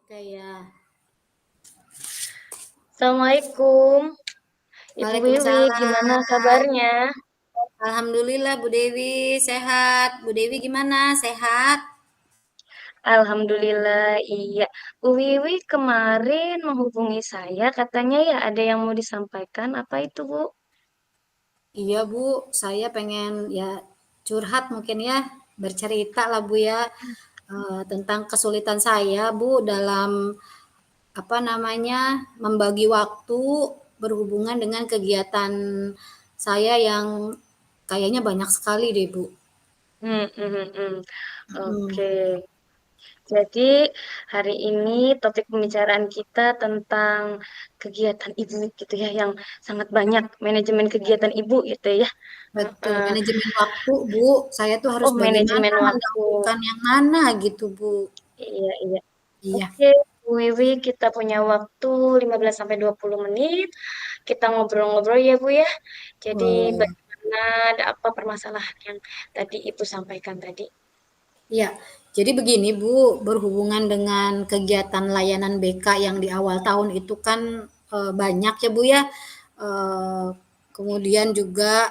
Kayak, Assalamualaikum, Ibu Wiwi, gimana Waalaikumsalam. kabarnya? Alhamdulillah Bu Dewi sehat. Bu Dewi gimana? Sehat? Alhamdulillah, iya. Bu Wiwi kemarin menghubungi saya, katanya ya ada yang mau disampaikan. Apa itu, Bu? Iya Bu, saya pengen ya curhat mungkin ya, bercerita lah Bu ya, tentang kesulitan saya Bu dalam apa namanya membagi waktu berhubungan dengan kegiatan saya yang kayaknya banyak sekali deh Bu. Hmm, hmm, hmm, hmm. Hmm, Oke, jadi hari ini topik pembicaraan kita tentang kegiatan ibu gitu ya, yang sangat banyak, manajemen kegiatan ibu gitu ya. betul, Heeh. manajemen waktu Bu. Saya tuh harus Oh, bagaimana manajemen waktu. mendahulukan yang mana gitu Bu. Iya, iya. Iya, Oke, Bu Wiwi, kita punya waktu 15 sampai 20 menit. Kita ngobrol-ngobrol ya, Bu ya. Jadi boleh. bagaimana, ada apa permasalahan yang tadi Ibu sampaikan tadi? Iya, jadi begini Bu, berhubungan dengan kegiatan layanan BK yang di awal tahun itu kan banyak ya Bu ya. Eh, Kemudian juga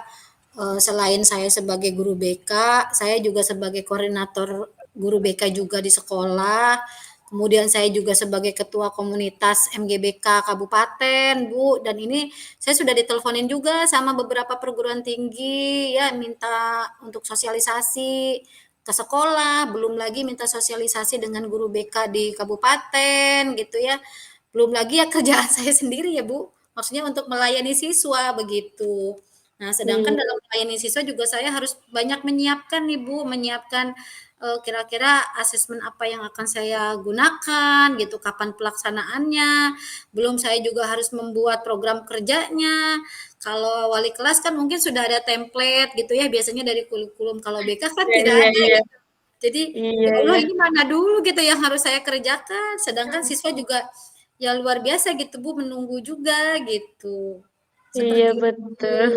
selain saya sebagai guru BK, saya juga sebagai koordinator guru BK juga di sekolah. Kemudian saya juga sebagai ketua komunitas MGBK Kabupaten, Bu. Dan ini saya sudah diteleponin juga sama beberapa perguruan tinggi ya minta untuk sosialisasi ke sekolah, belum lagi minta sosialisasi dengan guru BK di kabupaten gitu ya. Belum lagi ya kerjaan saya sendiri ya Bu, maksudnya untuk melayani siswa begitu. Nah, sedangkan Iya, dalam melayani siswa juga saya harus banyak menyiapkan nih Bu, menyiapkan kira-kira asesmen apa yang akan saya gunakan gitu, kapan pelaksanaannya. Belum saya juga harus membuat program kerjanya. Kalau wali kelas kan mungkin sudah ada template gitu ya, biasanya dari kurikulum. Kalau BK kan iya, tidak iya, ada iya, gitu. Jadi, iya, ya Allah iya, ini mana dulu gitu yang harus saya kerjakan. Sedangkan siswa juga ya luar biasa gitu Bu, menunggu juga gitu. iya, Seperti itu. betul.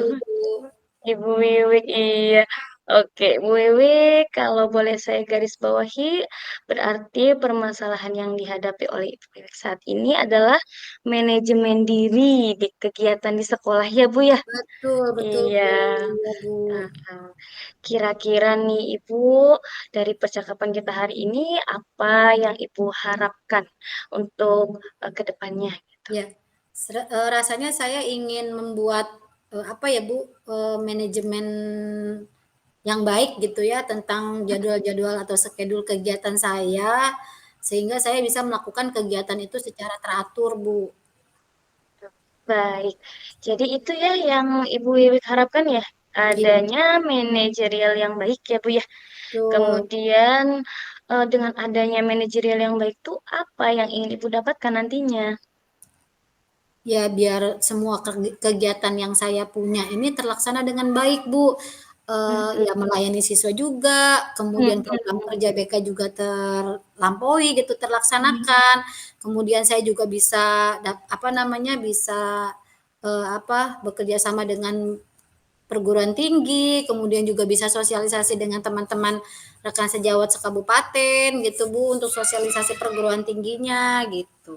Ibu Wiwik, iya. Oke, Bu Wiwik, kalau boleh saya garis bawahi, berarti permasalahan yang dihadapi oleh Ibu Wiwik saat ini adalah manajemen diri di kegiatan di sekolah ya, Bu ya? Betul betul Iya. Bu, iya Bu. Nah, kira-kira nih Ibu, dari percakapan kita hari ini, apa yang Ibu harapkan untuk ke depannya? Ya, rasanya saya ingin membuat, apa ya Bu, manajemen yang baik gitu ya tentang jadwal-jadwal atau skedul kegiatan saya, sehingga saya bisa melakukan kegiatan itu secara teratur Bu. Baik, jadi itu ya yang Ibu Wiwik harapkan ya, Iya, adanya manajerial yang baik ya Bu ya. betul. Kemudian dengan adanya manajerial yang baik itu apa yang ingin Ibu dapatkan nantinya? Ya biar semua kegiatan yang saya punya ini terlaksana dengan baik Bu. Mm-mm. Ya melayani siswa juga, kemudian program Mm-mm. kerja BK juga terlampaui gitu, terlaksanakan. Kemudian saya juga bisa apa namanya, bisa, apa, bekerja sama dengan perguruan tinggi, kemudian juga bisa sosialisasi dengan teman-teman rekan sejawat sekabupaten gitu Bu, untuk sosialisasi perguruan tingginya gitu.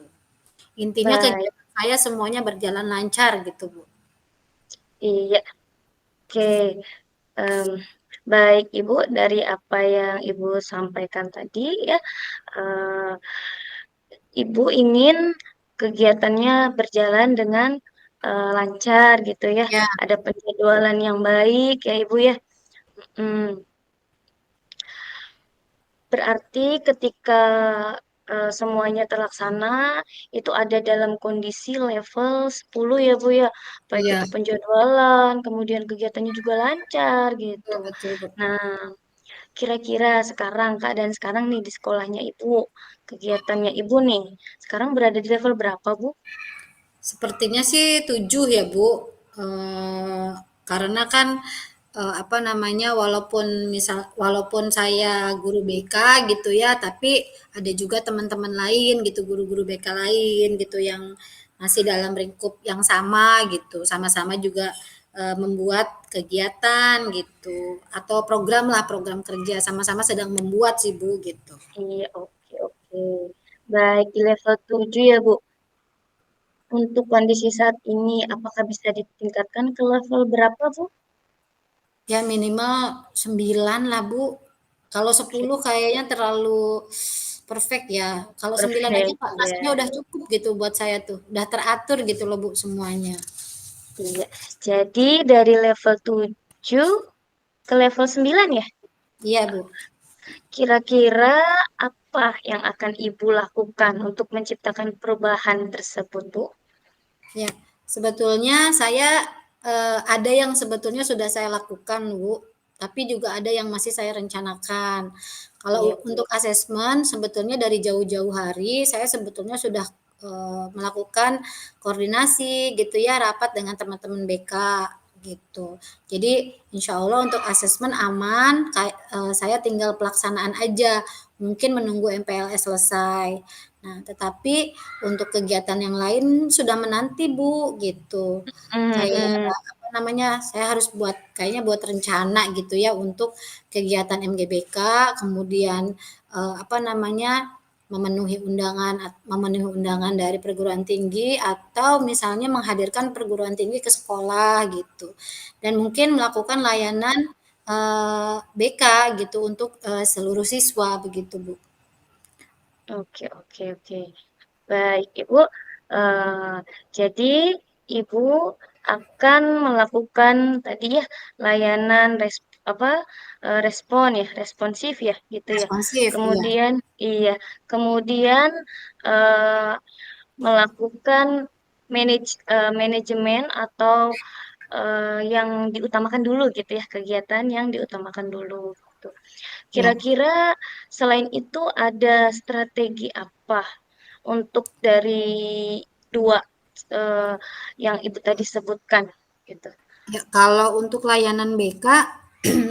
Intinya Baik, kegiatan saya semuanya berjalan lancar gitu, Bu. iya, oke. Em, Baik Ibu, dari apa yang Ibu sampaikan tadi ya, eh, Ibu ingin kegiatannya berjalan dengan lancar gitu ya, Ya, ada penjadwalan yang baik ya Ibu ya. Hmm, Berarti ketika semuanya terlaksana, itu ada dalam kondisi level 10 ya Bu ya, baik iya, itu penjadwalan, kemudian kegiatannya juga lancar gitu. betul betul betul. Nah, kira-kira sekarang, keadaan sekarang nih di sekolahnya Ibu, kegiatannya Ibu nih, sekarang berada di level berapa Bu? Sepertinya sih 7 ya, Bu. Karena kan apa namanya, walaupun saya guru BK gitu ya, tapi ada juga teman-teman lain gitu, guru-guru BK lain gitu yang masih dalam lingkup yang sama gitu, sama-sama juga membuat kegiatan gitu atau program lah, program kerja sama-sama sedang membuat sih Bu gitu. Iya, oke, oke. Baik, di level 7 ya, Bu. Untuk kondisi saat ini, apakah bisa ditingkatkan ke level berapa, Bu? Ya minimal 9 lah Bu. Kalau Oke, 10 kayaknya terlalu perfect ya. Kalau 9 aja perfect. Pak Ya, rasanya udah cukup gitu buat saya tuh. Udah teratur gitu loh Bu semuanya. iya. Jadi dari level 7 ke level 9 ya? Iya Bu. Kira-kira apa yang akan Ibu lakukan untuk menciptakan perubahan tersebut, Bu? Ya, sebetulnya saya ada yang sebetulnya sudah saya lakukan, Bu, tapi juga ada yang masih saya rencanakan. Iya, Kalau Bu. untuk asesmen sebetulnya dari jauh-jauh hari saya sebetulnya sudah melakukan koordinasi gitu ya, rapat dengan teman-teman BK gitu. Jadi insya Allah untuk asesmen aman, saya tinggal pelaksanaan aja, mungkin menunggu MPLS selesai. Nah, tetapi untuk kegiatan yang lain sudah menanti Bu, gitu. Kayak Mm-mm. apa namanya, saya harus buat rencana gitu ya untuk kegiatan MGBK, kemudian apa namanya, memenuhi undangan dari perguruan tinggi atau misalnya menghadirkan perguruan tinggi ke sekolah gitu. Dan mungkin melakukan layanan BK gitu untuk seluruh siswa begitu Bu. Oke, oke, oke. Baik, Ibu. Eh, jadi, Ibu akan melakukan tadi ya layanan apa respon ya, responsif ya, gitu ya. Responsif, iya. Kemudian, iya, kemudian eh, melakukan manajemen atau yang diutamakan dulu gitu ya, kegiatan yang diutamakan dulu. Gitu. Ya. Kira-kira selain itu ada strategi apa untuk dari dua eh, yang Ibu tadi sebutkan gitu? Ya, kalau untuk layanan BK,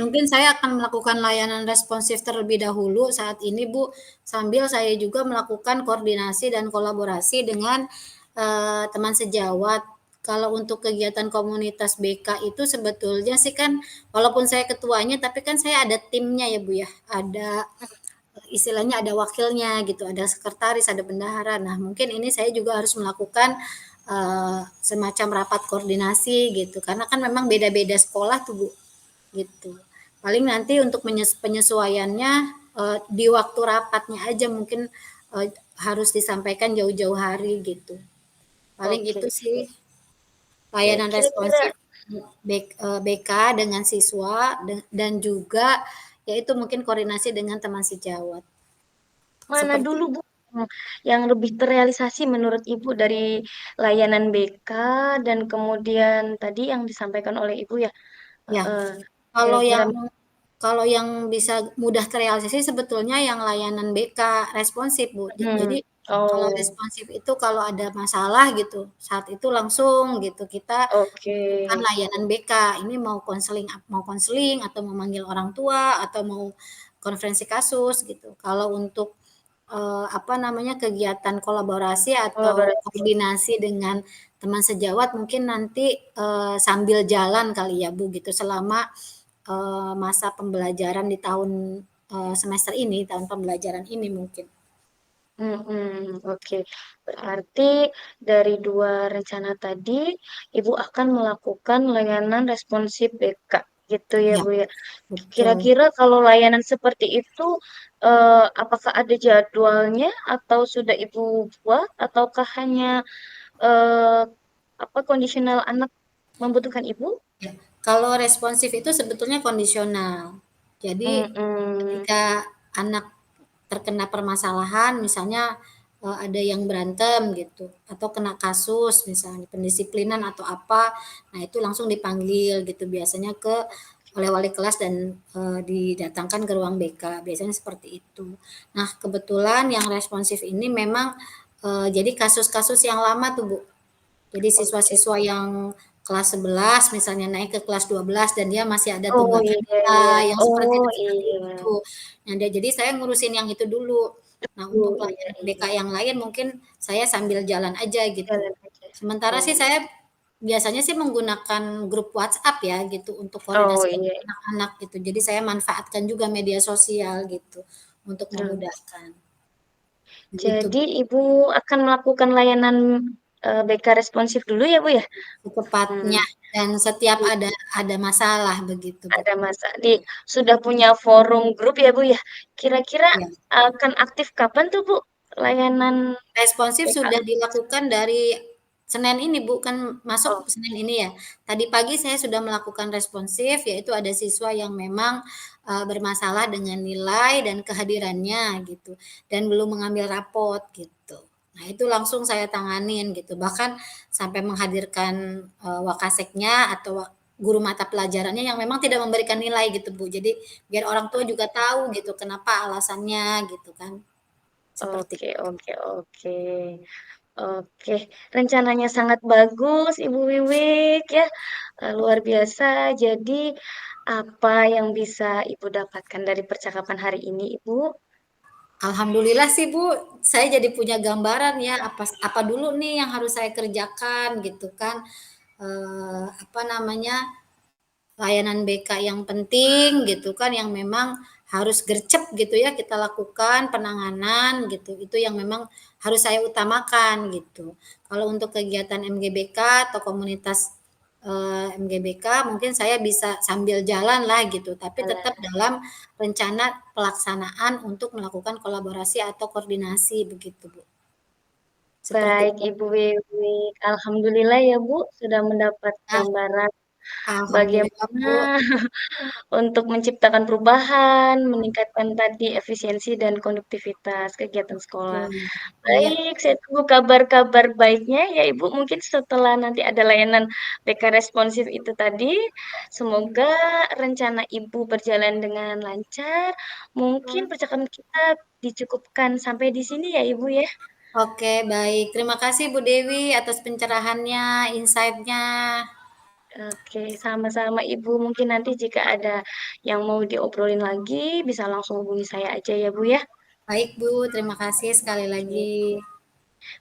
mungkin saya akan melakukan layanan responsif terlebih dahulu saat ini, Bu, sambil saya juga melakukan koordinasi dan kolaborasi dengan teman sejawat. Kalau untuk kegiatan komunitas BK itu sebetulnya sih kan, walaupun saya ketuanya, tapi kan saya ada timnya ya, Bu ya. Ada istilahnya ada wakilnya gitu, ada sekretaris, ada bendahara. Nah, mungkin ini saya juga harus melakukan semacam rapat koordinasi gitu, karena kan memang beda-beda sekolah tuh Bu, gitu. Paling nanti untuk penyesuaiannya di waktu rapatnya aja mungkin harus disampaikan jauh-jauh hari gitu. Paling Oke, itu sih oke. layanan Kira-kira responsif BK dengan siswa dan juga yaitu mungkin koordinasi dengan teman sejawat. mana Seperti dulu Bu yang lebih terrealisasi menurut Ibu dari layanan BK dan kemudian tadi yang disampaikan oleh Ibu ya, ya, eh, kalau kira-kira yang kalau yang bisa mudah terrealisasi sebetulnya yang layanan BK responsif, Bu. Jadi kalau oh, responsif itu kalau ada masalah gitu, saat itu langsung gitu kita oke. lakukan layanan BK. Ini mau konseling atau mau manggil orang tua atau mau konferensi kasus gitu. Kalau untuk apa namanya, kegiatan kolaborasi atau Kolaborasi. koordinasi dengan teman sejawat mungkin nanti, sambil jalan kali ya, Bu, gitu, selama, masa pembelajaran di semester ini, tahun pembelajaran ini mungkin. Oke. Berarti dari dua rencana tadi, Ibu akan melakukan layanan responsif BK, gitu ya, Ya, Bu ya. betul. Kira-kira kalau layanan seperti itu, apakah ada jadwalnya atau sudah Ibu buat, ataukah hanya eh, apa kondisional anak membutuhkan Ibu? Ya, kalau responsif itu sebetulnya kondisional. Jadi Mm-mm. ketika anak terkena permasalahan, misalnya ada yang berantem gitu, atau kena kasus misalnya pendisiplinan atau apa, nah itu langsung dipanggil gitu biasanya oleh wali kelas dan didatangkan ke ruang BK, biasanya seperti itu. Nah kebetulan yang responsif ini memang jadi kasus-kasus yang lama tuh Bu, jadi Oke. siswa-siswa yang kelas 11 misalnya naik ke kelas 12 dan dia masih ada Oh tunggakan iya, iya. nilai yang Oh seperti iya. itu. Nah, jadi saya ngurusin yang itu dulu. Nah, untuk Oh iya, pelajaran BK iya. yang lain mungkin saya sambil jalan aja gitu. Jalan aja. Sementara sih Oh, saya biasanya sih menggunakan grup WhatsApp ya gitu untuk oh koordinasi dengan iya. anak-anak gitu. Jadi saya manfaatkan juga media sosial gitu untuk Nah, memudahkan. begitu Jadi Bu, Ibu akan melakukan layanan BK responsif dulu ya, Bu ya? Hmm, secepatnya dan setiap di- ada masalah begitu Bu. ada masa di sudah punya forum grup ya, Bu ya. Kira-kira Ya. akan aktif kapan tuh, Bu? Layanan Responsif BK. sudah dilakukan dari Senin ini Bu, kan masuk Oh, Senin ini ya. Tadi pagi saya sudah melakukan responsif, yaitu ada siswa yang memang bermasalah dengan nilai dan kehadirannya gitu, dan belum mengambil rapot gitu. Nah itu langsung saya tanganin gitu, bahkan sampai menghadirkan wakaseknya atau guru mata pelajarannya yang memang tidak memberikan nilai gitu Bu. Jadi biar orang tua juga tahu gitu kenapa alasannya gitu kan. Seperti oke, oke, oke. Oke, rencananya sangat bagus, Ibu Wiwik ya. Luar biasa. Jadi, apa yang bisa Ibu dapatkan dari percakapan hari ini, Ibu? Alhamdulillah sih Bu, saya jadi punya gambaran ya apa apa dulu nih yang harus saya kerjakan gitu kan. Apa namanya, layanan BK yang penting gitu kan, yang memang harus gercep gitu ya kita lakukan penanganan gitu. Itu yang memang harus saya utamakan gitu. Kalau untuk kegiatan MGBK atau komunitas MGBK mungkin saya bisa sambil jalan lah gitu, tapi tetap dalam rencana pelaksanaan untuk melakukan kolaborasi atau koordinasi begitu Bu. Seperti Baik, Ibu Wiwik. Alhamdulillah ya, Bu, sudah mendapat ah, gambaran alhamdulillah bagaimana Bu. untuk menciptakan perubahan, meningkatkan tadi efisiensi dan konduktivitas kegiatan sekolah. Betul. Iya, Baik, saya tunggu kabar-kabar baiknya ya Ibu. Mungkin setelah nanti ada layanan BK responsif itu tadi, semoga rencana Ibu berjalan dengan lancar. Mungkin percakapan kita dicukupkan sampai di sini ya Ibu ya. oke, baik. Terima kasih Bu Dewi atas pencerahannya, insight-nya. Oke, sama-sama Ibu. Mungkin nanti jika ada yang mau diobrolin lagi, bisa langsung hubungi saya aja ya Bu ya. Baik Bu, terima kasih sekali Oke. lagi.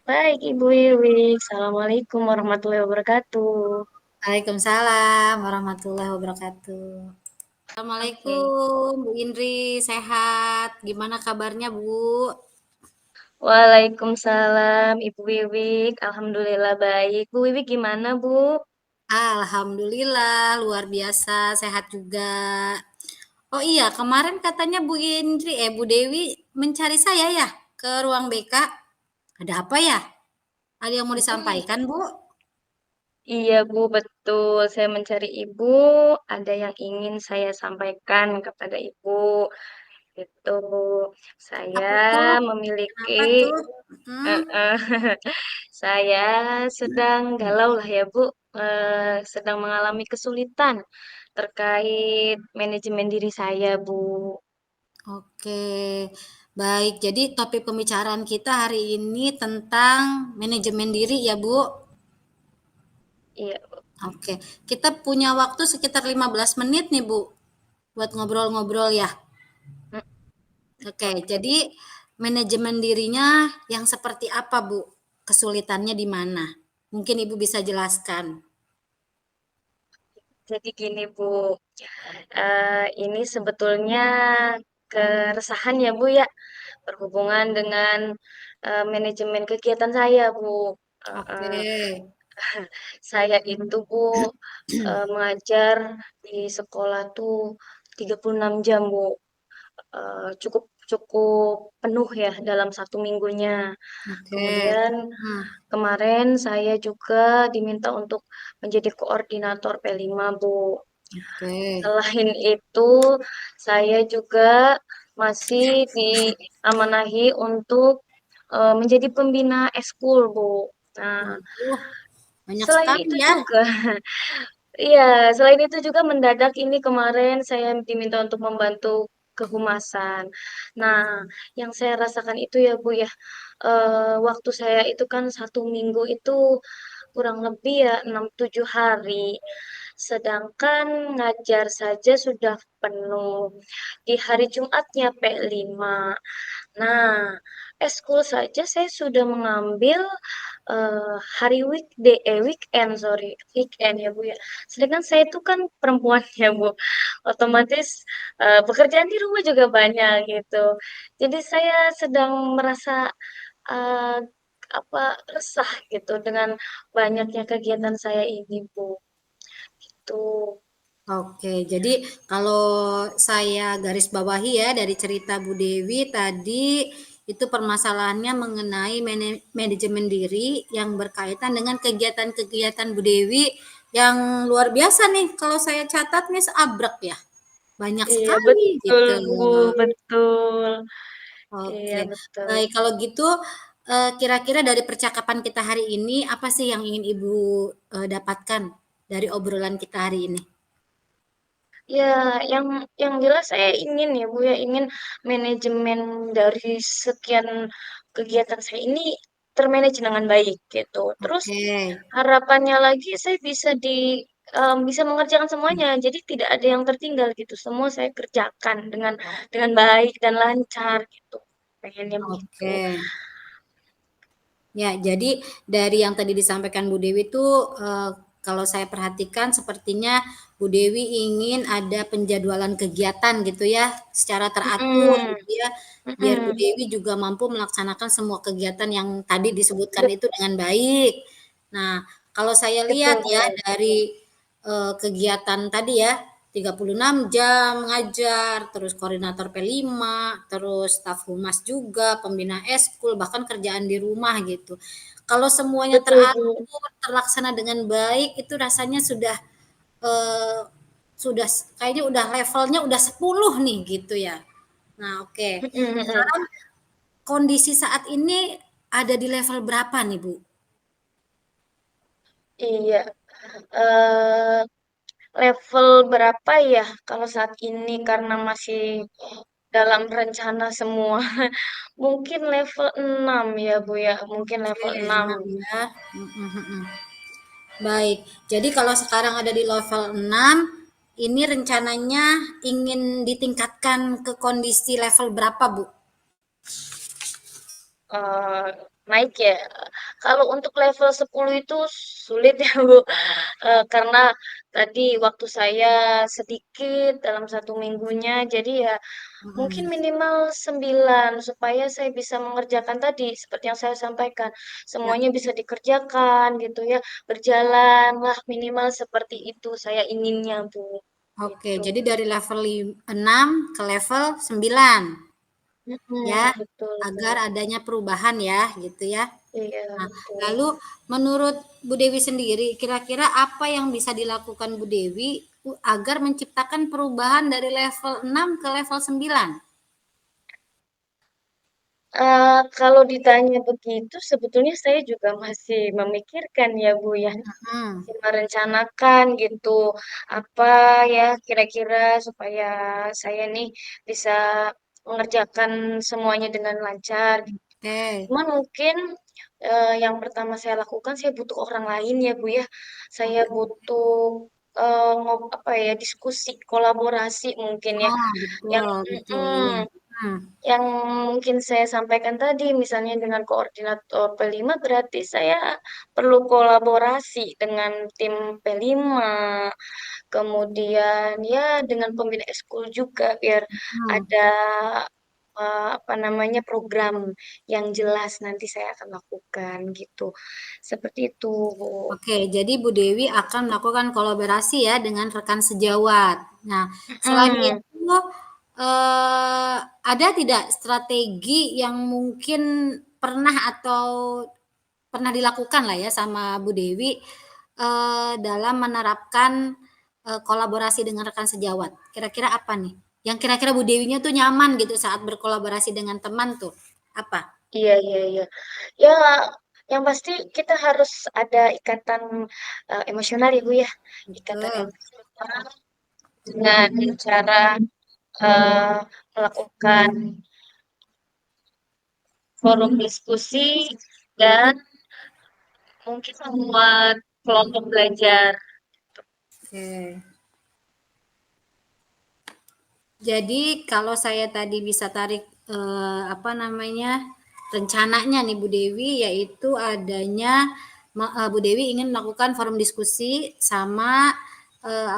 Baik Ibu Wiwi. Assalamualaikum warahmatullahi wabarakatuh. Waalaikumsalam warahmatullahi wabarakatuh. Oke. Assalamualaikum Bu Indri, sehat? Gimana kabarnya Bu? Waalaikumsalam Ibu Wiwik. Alhamdulillah baik. Bu Wiwik gimana Bu? Alhamdulillah, luar biasa, sehat juga. Oh iya, kemarin katanya Bu Indri, Bu Dewi mencari saya ya ke ruang BK. Ada apa ya? Ada yang mau disampaikan Bu? Iya Bu, betul. Saya mencari Ibu. Ada yang ingin saya sampaikan kepada Ibu. Itu Bu. Saya Apa tuh? memiliki Kenapa tuh? Mhm, eh, eh, saya sedang galau lah ya Bu. Sedang mengalami kesulitan terkait manajemen diri saya Bu. oke. Baik, jadi topik pembicaraan kita hari ini tentang manajemen diri ya, Bu. Iya. Oke, kita punya waktu sekitar 15 menit nih, Bu, buat ngobrol-ngobrol ya. Bu. Oke, jadi manajemen dirinya yang seperti apa, Bu? Kesulitannya di mana? Mungkin Ibu bisa jelaskan. Jadi gini Bu, ini sebetulnya keresahan ya Bu ya, berhubungan dengan manajemen kegiatan saya Bu. Eh, Oke. eh, saya itu Bu mengajar di sekolah tuh 36 jam Bu. Cukup cukup penuh ya dalam satu minggunya. Oke. Kemudian Hmm, kemarin saya juga diminta untuk menjadi koordinator P5 Bu. oke. Selain itu, saya juga masih diamanahi untuk menjadi pembina ekskul, Bu. Nah, Waduh, banyak selain sekali itu ya. juga, iya, selain itu juga mendadak ini kemarin saya diminta untuk membantu kehumasan. Nah, yang saya rasakan itu ya, Bu ya, waktu saya itu kan satu minggu itu kurang lebih ya 6-7 hari. sedangkan ngajar saja sudah penuh. Di hari Jumatnya P5. Nah, eskul saja saya sudah mengambil hari weekend, sorry, weekend ya Bu ya. Sedangkan saya itu kan perempuan ya Bu, otomatis pekerjaan di rumah juga banyak gitu. Jadi saya sedang merasa eh, apa resah gitu dengan banyaknya kegiatan saya ini Bu. Gitu. Oke, jadi kalau saya garis bawahi ya dari cerita Bu Dewi tadi itu permasalahannya mengenai manajemen diri yang berkaitan dengan kegiatan-kegiatan Bu Dewi yang luar biasa nih. Kalau saya catat nih seabrek ya, banyak Iya sekali betul gitu. Bu, betul. Iya Oke, betul. baik kalau gitu kira-kira dari percakapan kita hari ini apa sih yang ingin Ibu dapatkan dari obrolan kita hari ini? Ya, yang jelas saya ingin ya Bu ya, ingin manajemen dari sekian kegiatan saya ini termanage dengan baik gitu. Terus Oke. harapannya lagi saya bisa bisa mengerjakan semuanya, jadi tidak ada yang tertinggal gitu. Semua saya kerjakan dengan baik dan lancar gitu. Pengennya begitu. Oke. Ya, jadi dari yang tadi disampaikan Bu Dewi itu, kalau saya perhatikan sepertinya Bu Dewi ingin ada penjadwalan kegiatan gitu ya, secara teratur Mm-mm. gitu ya, biar Bu Mm-mm. Dewi juga mampu melaksanakan semua kegiatan yang tadi disebutkan Bet- itu dengan baik. Nah, kalau saya lihat Betul, ya betul. dari, kegiatan tadi ya, 36 jam ngajar, terus koordinator P5, terus staf humas juga, pembina eskul, bahkan kerjaan di rumah gitu. Kalau semuanya Betul, Bu. teratur, terlaksana dengan baik, itu rasanya eh, sudah kayaknya udah levelnya udah 10 nih gitu ya. Nah, oke. Mm-mm. Sekarang kondisi saat ini ada di level berapa nih, Bu? Iya. eh Level berapa ya kalau saat ini karena masih dalam rencana semua. Mungkin level 6 ya, Bu ya. Mungkin Oke, level 6. 6 ya. Mhm, mhm. Baik, jadi kalau sekarang ada di level 6, ini rencananya ingin ditingkatkan ke kondisi level berapa, Bu? eh, Naik ya. Kalau untuk level 10 itu sulit ya, Bu. Karena tadi waktu saya sedikit dalam satu minggunya, jadi ya mungkin Mhm. minimal 9 supaya saya bisa mengerjakan tadi seperti yang saya sampaikan. Ya, Semuanya bisa dikerjakan gitu ya. Berjalan lah minimal seperti itu saya inginnya, Bu. oke. Gitu. Jadi dari level 6 ke level 9 ya, Betul, Bu. agar adanya perubahan ya, gitu ya. Iya, Nah, betul. lalu menurut Bu Dewi sendiri, kira-kira apa yang bisa dilakukan Bu Dewi agar menciptakan perubahan dari level 6 ke level 9? Kalau ditanya begitu, sebetulnya saya juga masih memikirkan ya, Bu ya. Mhm. Masih merencanakan gitu. Apa ya kira-kira supaya saya nih bisa mengerjakan semuanya dengan lancar. Oke. Cuman mungkin yang pertama saya lakukan, saya butuh orang lain ya, Bu ya. Saya Oke. butuh apa ya, diskusi, kolaborasi mungkin ya. Oh, Yang betul betul, iya. mm, Mhm. yang mungkin saya sampaikan tadi, misalnya dengan koordinator P5 berarti saya perlu kolaborasi dengan tim P5, kemudian ya dengan pembina ekskul juga biar Mhm. ada apa namanya program yang jelas nanti saya akan lakukan gitu. Seperti itu, Bu. Oke, jadi Bu Dewi akan melakukan kolaborasi ya dengan rekan sejawat. Nah, selain Mm, itu, ada tidak strategi yang mungkin pernah atau pernah dilakukan lah ya sama Bu Dewi, dalam menerapkan, kolaborasi dengan rekan sejawat? Kira-kira apa nih? Yang kira-kira Bu Dewinya tuh nyaman gitu saat berkolaborasi dengan teman tuh, apa? iya, iya, iya. Ya, yang pasti kita harus ada ikatan emosional ya, Bu ya. Ikatan Betul. emosional dengan cara eh, melakukan forum diskusi dan mungkin membuat kelompok belajar. Oke. Jadi kalau saya tadi bisa tarik apa namanya rencananya nih Bu Dewi, yaitu adanya Bu Dewi ingin melakukan forum diskusi sama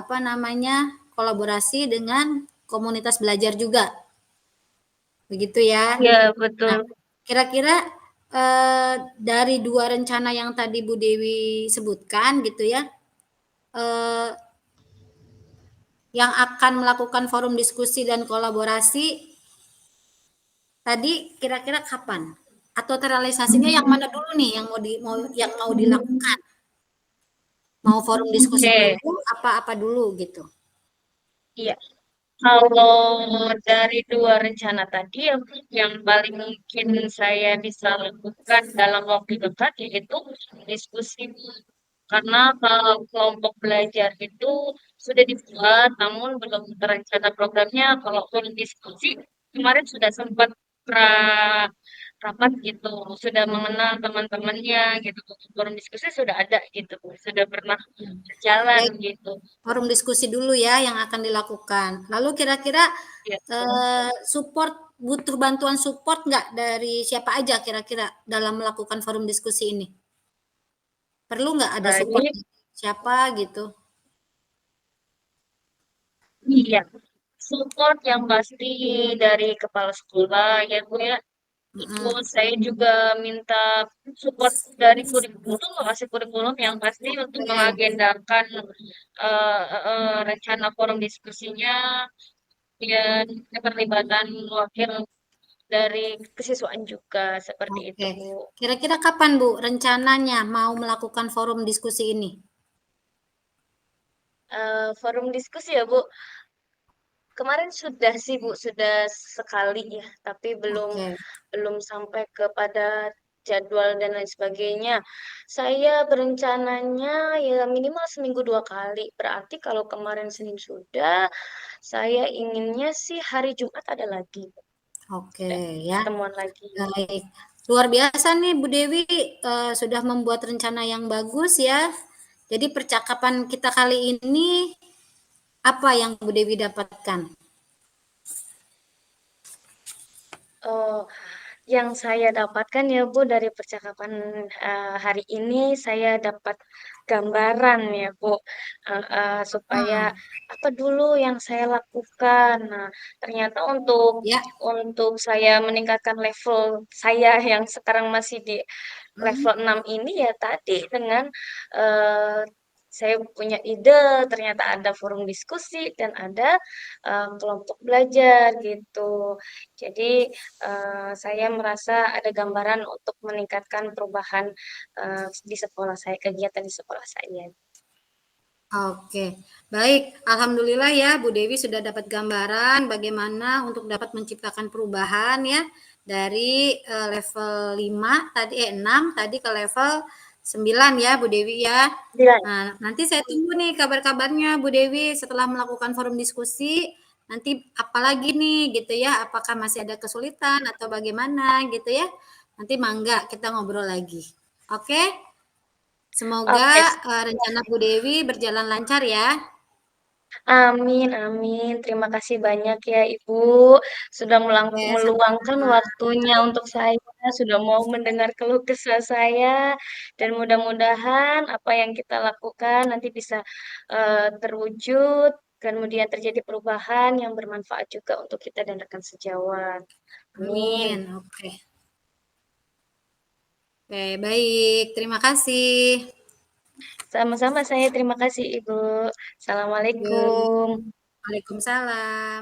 apa namanya kolaborasi dengan komunitas belajar juga, begitu ya. Iya, Nah, betul. kira-kira dari dua rencana yang tadi Bu Dewi sebutkan gitu ya, eh, yang akan melakukan forum diskusi dan kolaborasi tadi kira-kira kapan? Atau terrealisasinya yang mana dulu nih yang mau dilakukan? Mau forum diskusi Oke, dulu apa dulu gitu? iya. Kalau dari dua rencana tadi, yang paling mungkin saya bisa lakukan dalam waktu dekat yaitu diskusi. Karena kalau kelompok belajar itu sudah dibuat, namun belum terencana programnya. Kalau untuk diskusi, kemarin sudah sempat rapat gitu, sudah mengenal teman-temannya gitu. Forum diskusi sudah ada gitu, sudah pernah berjalan Baik, gitu. forum diskusi dulu ya yang akan dilakukan. Lalu kira-kira Ya. support butuh bantuan support nggak dari siapa aja kira-kira dalam melakukan forum diskusi ini? Perlu nggak ada support Baik, siapa gitu? iya. Support yang pasti dari kepala sekolah ya Bu ya. Mm-mm. Terus saya juga minta support dari kurikulum, masih kurikulum yang pasti untuk Oke, mengagendakan rencana forum diskusinya dan keterlibatan wakil dari kesiswaan juga seperti itu oke. Bu. Kira-kira kapan Bu rencananya mau melakukan forum diskusi ini? Forum diskusi ya Bu. Kemarin sudah sih Bu, sudah sekali ya, tapi belum Oke. belum sampai kepada jadwal dan lain sebagainya. Saya berencananya ya minimal seminggu 2 kali. Berarti kalau kemarin Senin sudah, saya inginnya sih hari Jumat ada lagi. Oke Dan ya, ketemuan lagi. baik. Luar biasa nih Bu Dewi sudah membuat rencana yang bagus ya. Jadi percakapan kita kali ini apa yang Bu Dewi dapatkan? Oh, yang saya dapatkan ya Bu dari percakapan hari ini saya dapat gambaran ya Bu, supaya Hmm, apa dulu yang saya lakukan. Nah, ternyata ya, untuk saya meningkatkan level saya yang sekarang masih di level hmm, 6 ini ya tadi dengan eh, saya punya ide, ternyata ada forum diskusi dan ada kelompok belajar gitu. Jadi saya merasa ada gambaran untuk meningkatkan perubahan di sekolah saya, kegiatan di sekolah saya. oke. Baik, alhamdulillah ya Bu Dewi sudah dapat gambaran bagaimana untuk dapat menciptakan perubahan ya dari level 5 tadi 6 tadi ke level 9 ya Bu Dewi ya. Bilang, Nah, nanti saya tunggu nih kabar-kabarnya Bu Dewi setelah melakukan forum diskusi. Nanti apalagi nih gitu ya, apakah masih ada kesulitan atau bagaimana gitu ya. Nanti mangga kita ngobrol lagi. Oke? Semoga oke, rencana Bu Dewi berjalan lancar ya. amin, amin. Terima kasih banyak ya Ibu sudah Oke, meluangkan sama-sama. waktunya untuk saya, sudah mau mendengar keluh kesah saya, dan mudah-mudahan apa yang kita lakukan nanti bisa terwujud, kemudian terjadi perubahan yang bermanfaat juga untuk kita dan rekan sejawat. Amin. Amin. Oke. Oke, baik. Terima kasih. Sama-sama saya terima kasih Ibu. Yuk. Assalamualaikum. Waalaikumsalam.